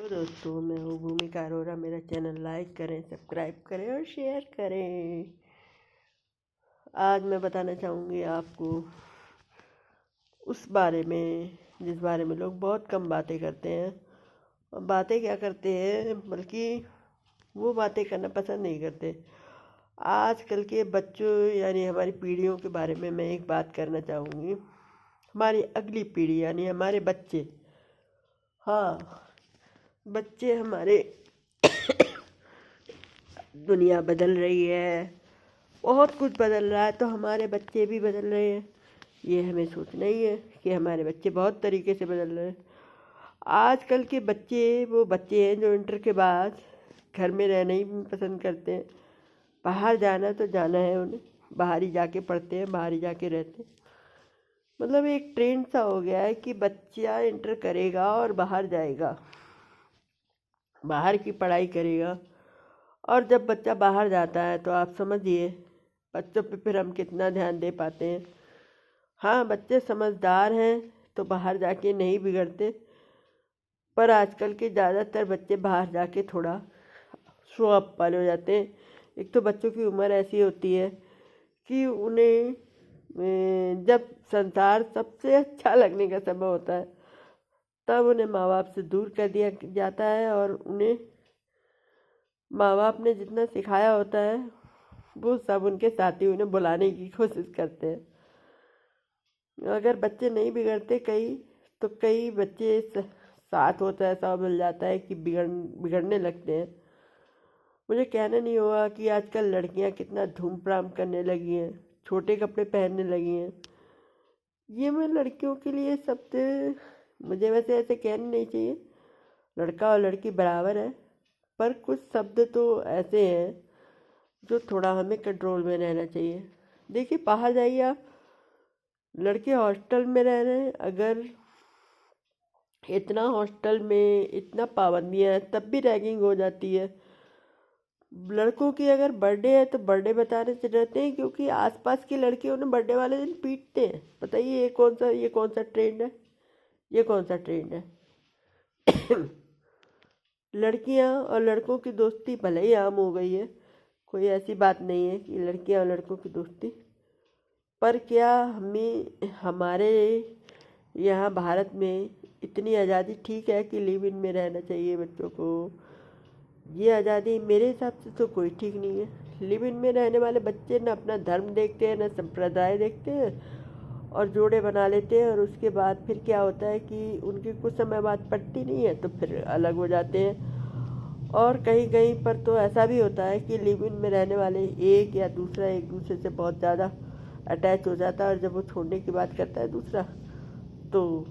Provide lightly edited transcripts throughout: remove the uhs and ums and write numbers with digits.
Hello दोस्तों, मैं हूँ भूमिका अरोरा। मेरा चैनल लाइक करें, सब्सक्राइब करें और शेयर करें। आज मैं बताना चाहूँगी आपको उस बारे में जिस बारे में लोग बहुत कम बातें करते हैं। और बातें क्या करते हैं, बल्कि वो बातें करना पसंद नहीं करते। आजकल के बच्चों यानी हमारी पीढ़ियों के बारे में मैं एक बात करना चाहूँगी। हमारी अगली पीढ़ी यानी हमारे बच्चे, हाँ बच्चे हमारे दुनिया बदल रही है, बहुत कुछ बदल रहा है, तो हमारे बच्चे भी बदल रहे हैं। ये हमें सोचना ही है कि हमारे बच्चे बहुत तरीके से बदल रहे हैं। आजकल के बच्चे वो बच्चे हैं जो इंटर के बाद घर में रहना ही पसंद करते हैं। बाहर जाना तो जाना है उन्हें, बाहर ही जाके पढ़ते हैं, बाहर ही जाके रहते हैं। मतलब एक ट्रेंड सा हो गया है कि बच्चा इंटर करेगा और बाहर जाएगा, बाहर की पढ़ाई करेगा। और जब बच्चा बाहर जाता है तो आप समझिए बच्चों पे फिर हम कितना ध्यान दे पाते हैं। हाँ, बच्चे समझदार हैं तो बाहर जाके नहीं बिगड़ते, पर आजकल के ज़्यादातर बच्चे बाहर जाके थोड़ा शो अप वाले हो जाते हैं। एक तो बच्चों की उम्र ऐसी होती है कि उन्हें जब संसार सबसे अच्छा लगने का समय होता है तब उन्हें माँ बाप से दूर कर दिया जाता है, और उन्हें माँ बाप ने जितना सिखाया होता है वो सब उनके साथी उन्हें बुलाने की कोशिश करते हैं। अगर बच्चे नहीं बिगड़ते कई बच्चे साथ होता है, ऐसा मिल जाता है कि बिगड़ने लगते हैं। मुझे कहना नहीं होगा कि आजकल लड़कियां कितना धूमधाम करने लगी हैं, छोटे कपड़े पहनने लगी हैं। ये मैं लड़कियों के लिए शब्द, मुझे वैसे ऐसे कहना नहीं चाहिए, लड़का और लड़की बराबर है, पर कुछ शब्द तो ऐसे हैं जो थोड़ा हमें कंट्रोल में रहना चाहिए। देखिए, बाहर जाइए आप, लड़के हॉस्टल में रह रहे हैं, अगर इतना हॉस्टल में इतना पाबंदियाँ हैं तब भी रैगिंग हो जाती है। लड़कों की अगर बर्थडे है तो बर्थडे बताने से डरते हैं, क्योंकि आसपास की लड़कियों ने बर्थडे वाले दिन पीटते हैं। बताइए ये कौन सा ट्रेंड है, ये कौन सा ट्रेंड है। लड़कियां और लड़कों की दोस्ती भले ही आम हो गई है, कोई ऐसी बात नहीं है कि लड़कियां और लड़कों की दोस्ती, पर क्या हमें हमारे यहाँ भारत में इतनी आज़ादी ठीक है कि लिव इन में रहना चाहिए बच्चों को? ये आज़ादी मेरे हिसाब से तो कोई ठीक नहीं है। लिव इन में रहने वाले बच्चे न अपना धर्म देखते हैं, न संप्रदाय देखते हैं, और जोड़े बना लेते हैं। और उसके बाद फिर क्या होता है कि उनकी कुछ समय बाद पटती नहीं है तो फिर अलग हो जाते हैं। और कहीं कहीं पर तो ऐसा भी होता है कि लिव इन में रहने वाले एक या दूसरा एक दूसरे से बहुत ज़्यादा अटैच हो जाता है, और जब वो छोड़ने की बात करता है दूसरा, तो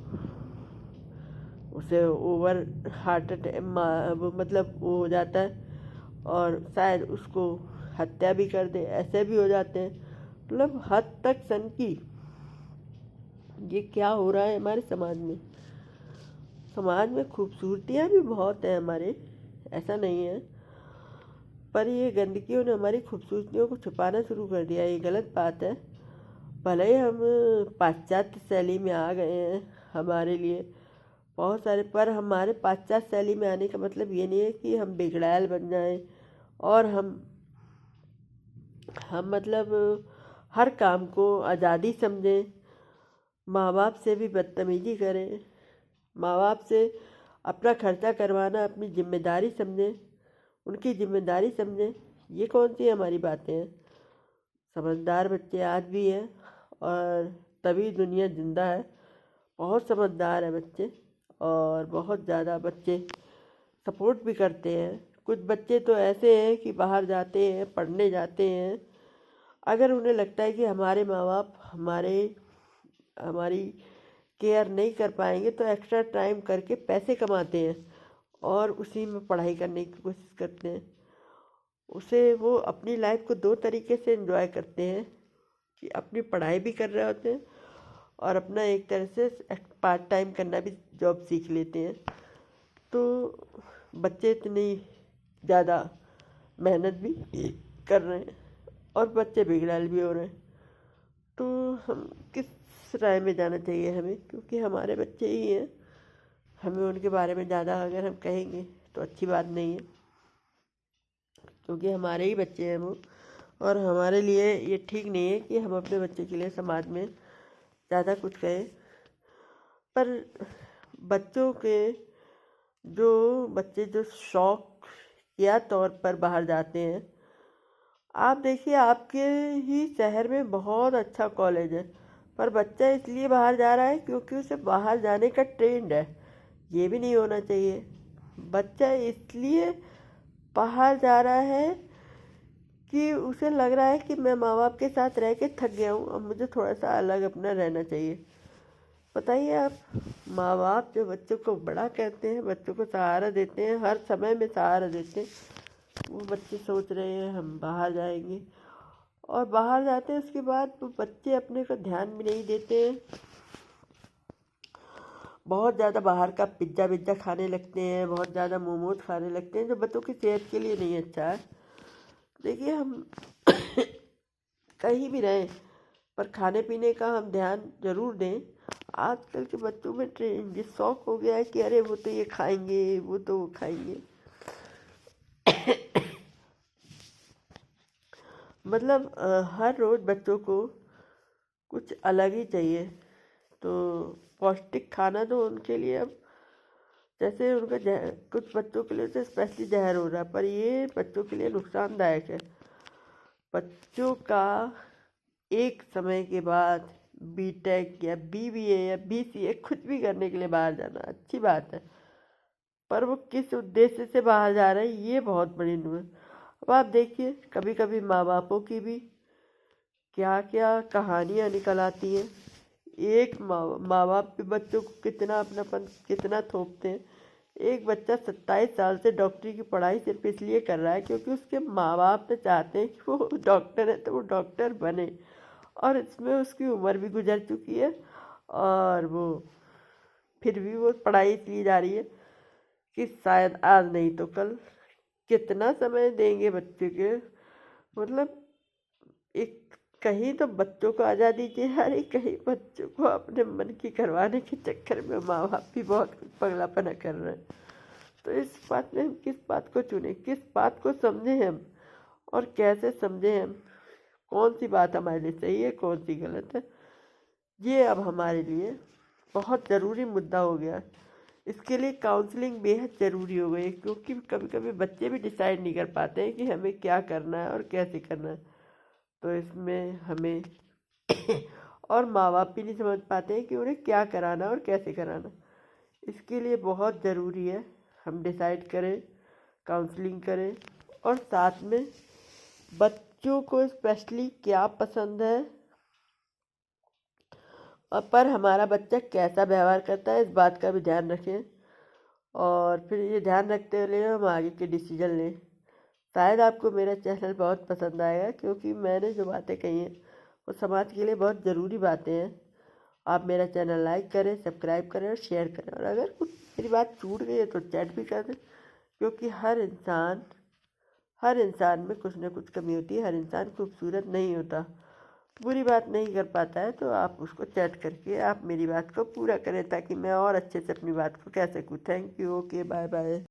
उसे ओवर हार्ट अटैक मतलब वो हो जाता है, और शायद उसको हत्या भी कर दे, ऐसे भी हो जाते हैं। मतलब हद तक सनकी ये क्या हो रहा है हमारे समाज में। समाज में खूबसूरतियाँ भी बहुत हैं हमारे, ऐसा नहीं है, पर ये गंदगियों ने हमारी खूबसूरतियों को छुपाना शुरू कर दिया। ये गलत बात है। भले ही हम पाश्चात्य शैली में आ गए हैं, हमारे लिए बहुत सारे, पर हमारे पाश्चात्य शैली में आने का मतलब ये नहीं है कि हम बिगड़ैल बन जाएं और हम मतलब हर काम को आज़ादी समझें, माँ बाप से भी बदतमीजी करें, माँ बाप से अपना खर्चा करवाना अपनी जिम्मेदारी समझें, उनकी जिम्मेदारी समझें। ये कौन सी हमारी बातें हैं? समझदार बच्चे आज भी हैं, और तभी दुनिया जिंदा है। बहुत समझदार है बच्चे, और बहुत ज़्यादा बच्चे सपोर्ट भी करते हैं। कुछ बच्चे तो ऐसे हैं कि बाहर जाते हैं, पढ़ने जाते हैं, अगर उन्हें लगता है कि हमारे माँ बाप हमारी केयर नहीं कर पाएंगे तो एक्स्ट्रा टाइम करके पैसे कमाते हैं और उसी में पढ़ाई करने की कोशिश करते हैं। उसे वो अपनी लाइफ को दो तरीके से एंजॉय करते हैं कि अपनी पढ़ाई भी कर रहे होते हैं और अपना एक तरह से पार्ट टाइम करना भी जॉब सीख लेते हैं। तो बच्चे इतनी ज़्यादा मेहनत भी कर रहे हैं और बच्चे बिगड़ैल भी हो रहे हैं। तो हम किस राय में जाना चाहिए हमें, क्योंकि हमारे बच्चे ही हैं, हमें उनके बारे में ज़्यादा अगर हम कहेंगे तो अच्छी बात नहीं है, क्योंकि हमारे ही बच्चे हैं वो, और हमारे लिए ये ठीक नहीं है कि हम अपने बच्चे के लिए समाज में ज़्यादा कुछ कहें। पर बच्चों के बच्चे जो शौक या तौर पर बाहर जाते हैं, आप देखिए आपके ही शहर में बहुत अच्छा कॉलेज है, पर बच्चा इसलिए बाहर जा रहा है क्योंकि उसे बाहर जाने का ट्रेंड है। ये भी नहीं होना चाहिए। बच्चा इसलिए बाहर जा रहा है कि उसे लग रहा है कि मैं माँ बाप के साथ रह के थक गया हूँ, अब मुझे थोड़ा सा अलग अपना रहना चाहिए। बताइए आप, माँ बाप जो बच्चों को बड़ा करते हैं, बच्चों को सहारा देते हैं, हर समय में सहारा देते हैं, वो बच्चे सोच रहे हैं हम बाहर जाएंगे, और बाहर जाते हैं उसके बाद वो बच्चे अपने को ध्यान भी नहीं देते हैं। बहुत ज़्यादा बाहर का पिज्ज़ा विज्ज़ा खाने लगते हैं, बहुत ज़्यादा मोमोज खाने लगते हैं, जो बच्चों की सेहत के लिए नहीं अच्छा है। देखिए हम कहीं भी रहें, पर खाने पीने का हम ध्यान ज़रूर दें। आजकल के बच्चों में ट्रेंड ये शौक हो गया है कि अरे वो तो ये खाएंगे, वो तो वो खाएंगे। मतलब हर रोज़ बच्चों को कुछ अलग ही चाहिए। तो पौष्टिक खाना तो उनके लिए अब जैसे उनका कुछ बच्चों के लिए तो स्पेशली जहर हो रहा है, पर ये बच्चों के लिए नुकसानदायक है। बच्चों का एक समय के बाद बीटेक या बीबीए या बीसीए कुछ भी करने के लिए बाहर जाना अच्छी बात है, पर वो किस उद्देश्य से बाहर जा रहे हैं ये बहुत बड़ी न्यूज़। अब आप देखिए कभी कभी माँ बापों की भी क्या क्या कहानियाँ निकल आती हैं। एक माँ बाप भी बच्चों को कितना अपनापन कितना थोपते हैं। एक बच्चा 27 साल से डॉक्टरी की पढ़ाई सिर्फ इसलिए कर रहा है क्योंकि उसके माँ बाप तो चाहते हैं कि वो डॉक्टर है तो वो डॉक्टर बने, और इसमें उसकी उम्र भी गुजर चुकी है, और वो फिर भी वो पढ़ाई इसलिए जा रही है कि शायद आज नहीं तो कल। कितना समय देंगे बच्चे के, मतलब एक कहीं तो बच्चों को आज़ादी चाहिए, कहीं बच्चों को अपने मन की करवाने के चक्कर में माँ बाप भी बहुत पगलापना कर रहे हैं। तो इस बात में हम किस बात को चुनें, किस बात को समझें हम, और कैसे समझें हम, कौन सी बात हमारे लिए सही है कौन सी गलत है, ये अब हमारे लिए बहुत ज़रूरी मुद्दा हो गया। इसके लिए काउंसलिंग बेहद ज़रूरी हो गई, क्योंकि कभी कभी बच्चे भी डिसाइड नहीं कर पाते हैं कि हमें क्या करना है और कैसे करना है। तो इसमें हमें और माँ बाप भी नहीं समझ पाते हैं कि उन्हें क्या कराना और कैसे कराना। इसके लिए बहुत ज़रूरी है हम डिसाइड करें, काउंसलिंग करें, और साथ में बच्चों को स्पेशली क्या पसंद है और पर हमारा बच्चा कैसा व्यवहार करता है इस बात का भी ध्यान रखें, और फिर ये ध्यान रखते हुए हम आगे के डिसीजन लें। शायद आपको मेरा चैनल बहुत पसंद आएगा, क्योंकि मैंने जो बातें कही हैं वो समाज के लिए बहुत ज़रूरी बातें हैं। आप मेरा चैनल लाइक करें, सब्सक्राइब करें और शेयर करें, और अगर कुछ मेरी बात छूट गई है तो चैट भी कर दें, क्योंकि हर इंसान में कुछ ना कुछ कमी होती है। हर इंसान खूबसूरत नहीं होता, बुरी बात नहीं कर पाता है, तो आप उसको चैट करके आप मेरी बात को पूरा करें ताकि मैं और अच्छे से अपनी बात को कह सकूँ। Thank you, okay, bye bye.